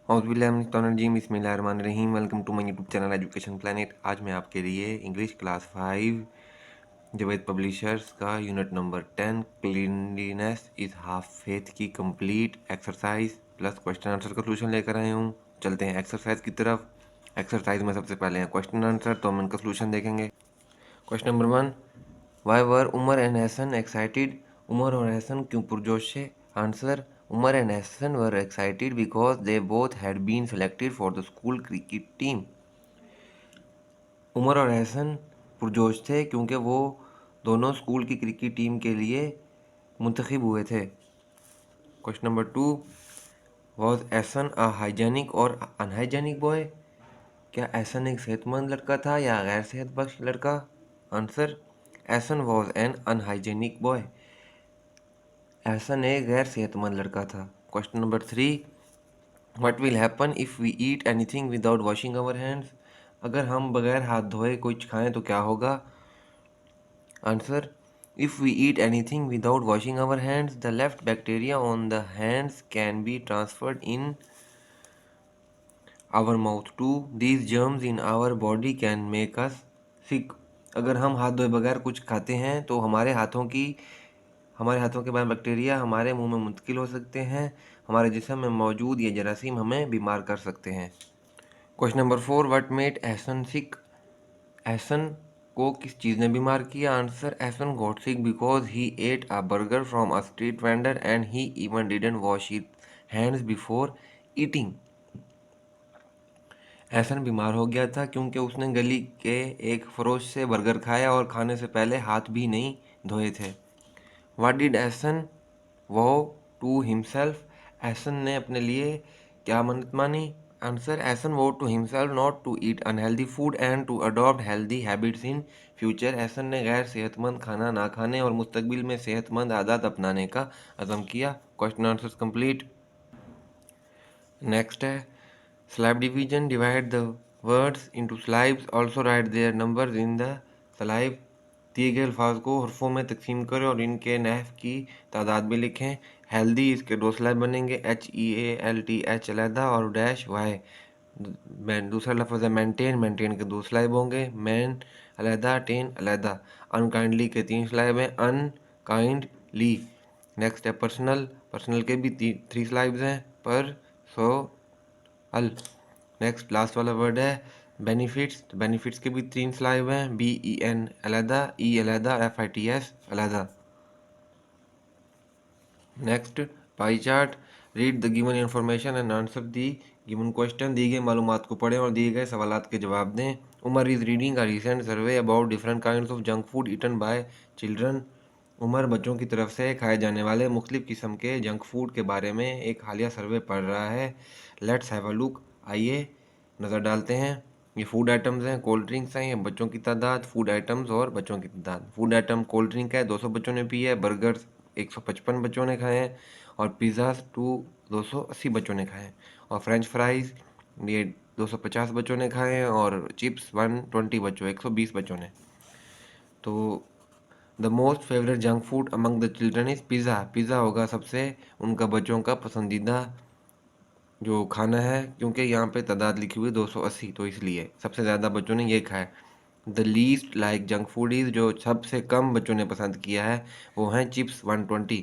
औज़ुबिल्लाहिमिनश्शैतानिर्रजीम बिस्मिल्लाहिर्रहमानिर्रहीम। Welcome to my YouTube channel Education Planet. आज मैं आपके लिए इंग्लिश क्लास 5 जावेद पब्लिशर्स का unit number 10 cleanliness is half faith की complete exercise plus question answer का सोल्यूशन लेकर आया हूँ। चलते हैं एक्सरसाइज की तरफ। एक्सरसाइज में सबसे पहले है क्वेश्चन आंसर, तो हम इनका सोल्यूशन देखेंगे। Question number 1, why were Umar and Hassan excited? Umar और हसन क्यों पुरजोश है? Answer, Umar and Hassan were excited because they both had been selected for the school cricket team. Umar और हसन पुरजोश थे क्योंकि वो दोनों स्कूल की क्रिकेट टीम के लिए मुंतखब हुए थे। Question number 2, was Hassan a hygienic और अनहाइजेनिक बॉय? क्या हसन एक सेहतमंद लड़का था या गैर सेहतबख्श लड़का? Answer, Hassan was an unhygienic boy. Hassan एक गैर सेहतमंद लड़का था। Question number 3, What will happen if we eat anything without washing our hands? अगर हम बगैर हाथ धोए कुछ खाएं तो क्या होगा? Answer, if we eat anything without washing our hands, the left bacteria on the hands can be transferred in our mouth too. These germs in our body can make us sick. अगर हम हाथ धोए बगैर कुछ खाते हैं तो हमारे हाथों के बाद बैक्टीरिया हमारे मुंह में मुंतकिल हो सकते हैं। हमारे जिस्म में मौजूद ये जरासीम हमें बीमार कर सकते हैं। Question number 4, what made Ehsan sick? Ehsan को किस चीज़ ने बीमार किया? Answer, Ehsan got sick because he ate a burger from a street vendor and he even didn't wash his hands before eating. Ehsan बीमार हो गया था क्योंकि उसने गली के एक फरोश से बर्गर खाया और खाने से पहले हाथ भी नहीं धोए थे। What did Ehsan vowed to himself? Ehsan ने अपने लिए क्या मन्नत मानी? Answer, Ehsan vowed to himself not to eat unhealthy food and to adopt healthy habits in future. Ehsan ने गैर सेहतमंद खाना ना खाने और मुस्तकबिल में सेहतमंद आदत अपनाने का अज़म किया। Question answers complete. नेक्स्ट है syllable division. Divide the words into syllables, also write their numbers in the syllable. दिए गए अल्फाज को हरफों में तकसीम करें और इनके नहव की तादाद भी लिखें। हेल्दी, इसके दो स्लाइब बनेंगे, HEALTH अलहदा और डैश वाई। दूसरा लफ्ज़ है मेंटेन, मेंटेन के दो स्लाइब होंगे, मैन अलहदा, टेन अलहदा। अनकाइंडली के तीन स्लाइब हैं, अनकाइंडली। नेक्स्ट है पर्सनल, पर्सनल के भी थ्री स्लाइब्स हैं, पर सो अल। नेक्स्ट लास्ट वाला वर्ड है बेनिफिट्स, बेनिफिट्स के भी तीन स्लाइब हैं, BEN अलहदा, E अलहदा, FITS अलहदा। Next pie chart. Read the given information and answer the given question. दी गई मालूमात को पढ़ें और दिए गए सवालात के जवाब दें। Umar is reading a recent survey about different kinds of junk food eaten by children. Umar बच्चों की तरफ से खाए जाने वाले मुख्तलिफ किस्म के जंक फूड के बारे में एक हालिया सर्वे पढ़ रहा है। लेट्स हैव अ लुक, आइए नज़र डालते हैं। ये फूड आइटम्स हैं, कोल्ड ड्रिंक्स हैं, ये बच्चों की तादाद, फूड आइटम्स और बच्चों की तादाद। फूड आइटम कोल्ड ड्रिंक है, 200 बच्चों ने पी है। बर्गर्स 155 बच्चों ने खाए हैं और पिज़्ज़ा 280 बच्चों ने खाए हैं। और फ्रेंच फ्राइज़ ये 250 बच्चों ने खाए हैं और चिप्स 120 बच्चों 120 बच्चों ने। तो the most favourite junk food among the children is pizza. Pizza होगा सबसे उनका बच्चों का पसंदीदा जो खाना है, क्योंकि यहाँ पे तादाद लिखी हुई है 280, तो इसलिए सबसे ज़्यादा बच्चों ने ये खाया। The least like junk food is, जो सबसे कम बच्चों ने पसंद किया है वो हैं chips 120।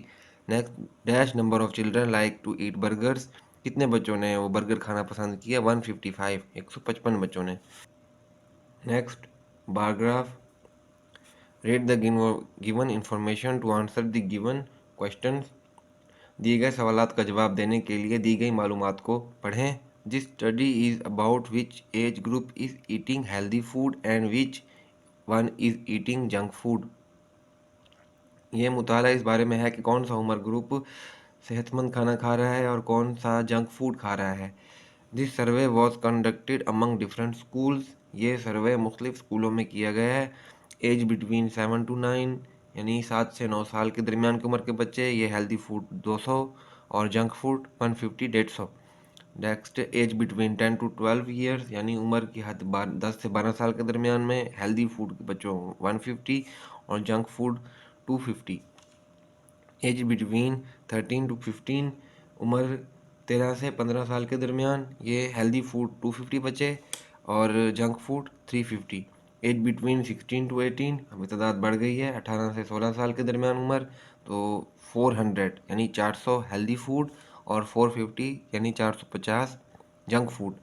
Next dash number of children like to eat burgers, कितने बच्चों ने वो बर्गर खाना पसंद किया? 155, 155 बच्चों ने। Next bar graph. Read the given information to answer the given question. दिए गए सवालात का जवाब देने के लिए दी गई मालूमात को पढ़ें। This study is about which age group is eating healthy food and which one is eating junk food. ये मुताला इस बारे में है कि कौन सा उम्र ग्रुप सेहतमंद खाना खा रहा है और कौन सा जंक फूड खा रहा है। This survey was conducted among different schools, ये सर्वे मुख्तलिफ स्कूलों में किया गया है। एज बिटवीन 7 to 9, यानी 7 से 9 साल के दरमियान की उम्र के बच्चे, ये हेल्दी फूड 200 और junk food 150, 150। Next age between 10 to 12 years, यानी उम्र की हद 10 से 12 साल के दरमियान में हेल्दी फूड के बच्चों 150 और junk food 250। Age between 13 to 15, उम्र 13 से 15 साल के दरमियान ये हेल्दी फूड 250 बचे और junk food 350। Age between 16 to 18 अभी तादाद बढ़ गई है। 18 से 16 साल के दरमियान उम्र तो 400 यानी 400 हेल्दी फूड और 450 यानी 450 जंक फूड।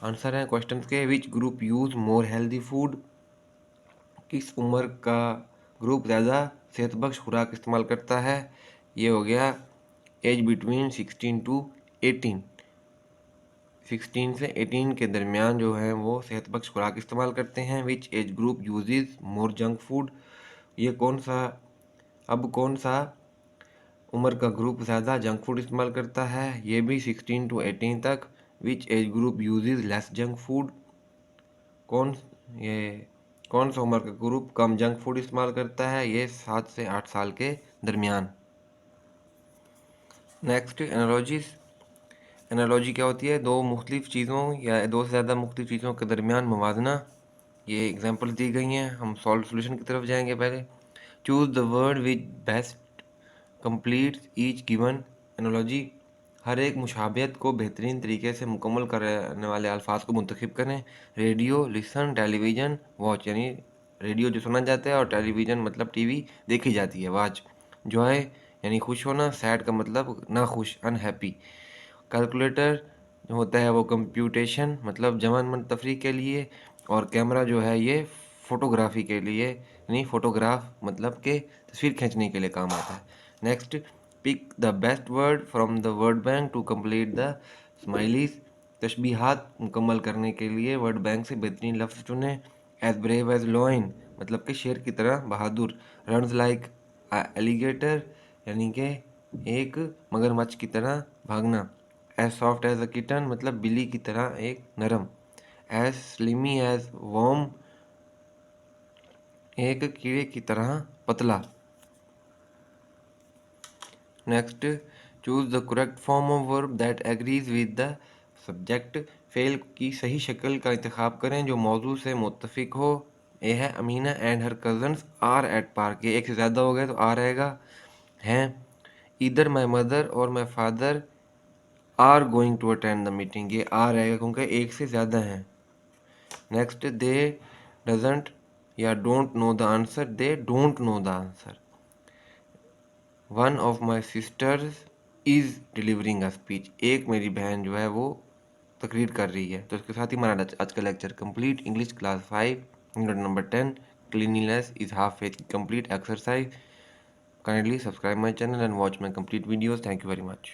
आंसर है क्वेश्चन के, which group use more healthy food, किस उम्र का ग्रुप ज़्यादा सेहतबख्श खुराक इस्तेमाल करता है। ये हो गया एज बिटवीन 16 to 18। 16 से 18 के दरमियान जो है वो सेहतबख्श खुराक इस्तेमाल करते हैं। विच एज ग्रुप यूजेस मोर जंक फूड, ये कौन सा उम्र का ग्रुप ज़्यादा जंक फूड इस्तेमाल करता है। ये भी 16 to 18 तक। Which age group uses less junk food, कौन ये कौन सा उम्र का ग्रुप कम जंक फूड इस्तेमाल करता है। ये 7 से 8 साल के दरमियान। Next analogies. एनालॉजी क्या होती है, दो मुख्तलिफ चीज़ों या दो से ज़्यादा मुख्तलिफ चीज़ों के दरमियान मवाजना। ये एग्जांपल दी गई हैं, हम सोल्यूशन की तरफ जाएंगे। पहले choose the word which best complete each given analogy, हर एक मुशाबियत को बेहतरीन तरीके से मुकम्मल करने वाले अल्फाज को मुंतखब करें। रेडियो, लिसन, टेलीविज़न, वॉच, यानी रेडियो जो सुना जाता है और टेलीविज़न मतलब टीवी देखी जाती है, वॉच। जॉय यानी खुश होना, सैड का मतलब ना खुश, अनहैप्पी। कैलकुलेटर जो होता है वो कंप्यूटेशन मतलब जमान मन तफरी के लिए, और कैमरा जो है ये फोटोग्राफी के लिए, यानी फोटोग्राफ मतलब के तस्वीर खींचने के लिए काम आता है। Next, pick the best word from the word bank to complete the similes, तशबीहात मुकम्मल करने के लिए वर्ड बैंक से बेहतरीन लफ्ज़ चुनें। एज ब्रेव एज लॉइन मतलब कि शेर की तरह बहादुर। रन्स लाइक एलिगेटर यानी कि एक मगरमच्छ की तरह भागना। As soft as a kitten मतलब बिल्ली की तरह एक नरम। एज स्लिमी एज वॉर्म एक कीड़े की तरह पतला। Next, choose the correct form of verb that agrees with the subject, fail की सही शक्ल का इंतखाब करें जो मौजू से मुत्तफिक हो। ए है Amina and her cousins are at park, ये एक से ज़्यादा हो गए तो आ रहेगा। हैं इधर माई मदर और my father are going to attend the meeting, ये आ रहेगा क्योंकि एक से ज़्यादा हैं। नेक्स्ट, दे डजेंट या don't know the answer, they don't know the answer. One of my sisters is delivering a speech, एक मेरी बहन जो है वो तकरीर कर रही है। तो इसके साथ ही हमारा आज का lecture complete. English class 5 unit number 10 cleanliness is half faith complete exercise. Kindly subscribe my channel and watch my complete videos. Thank you very much.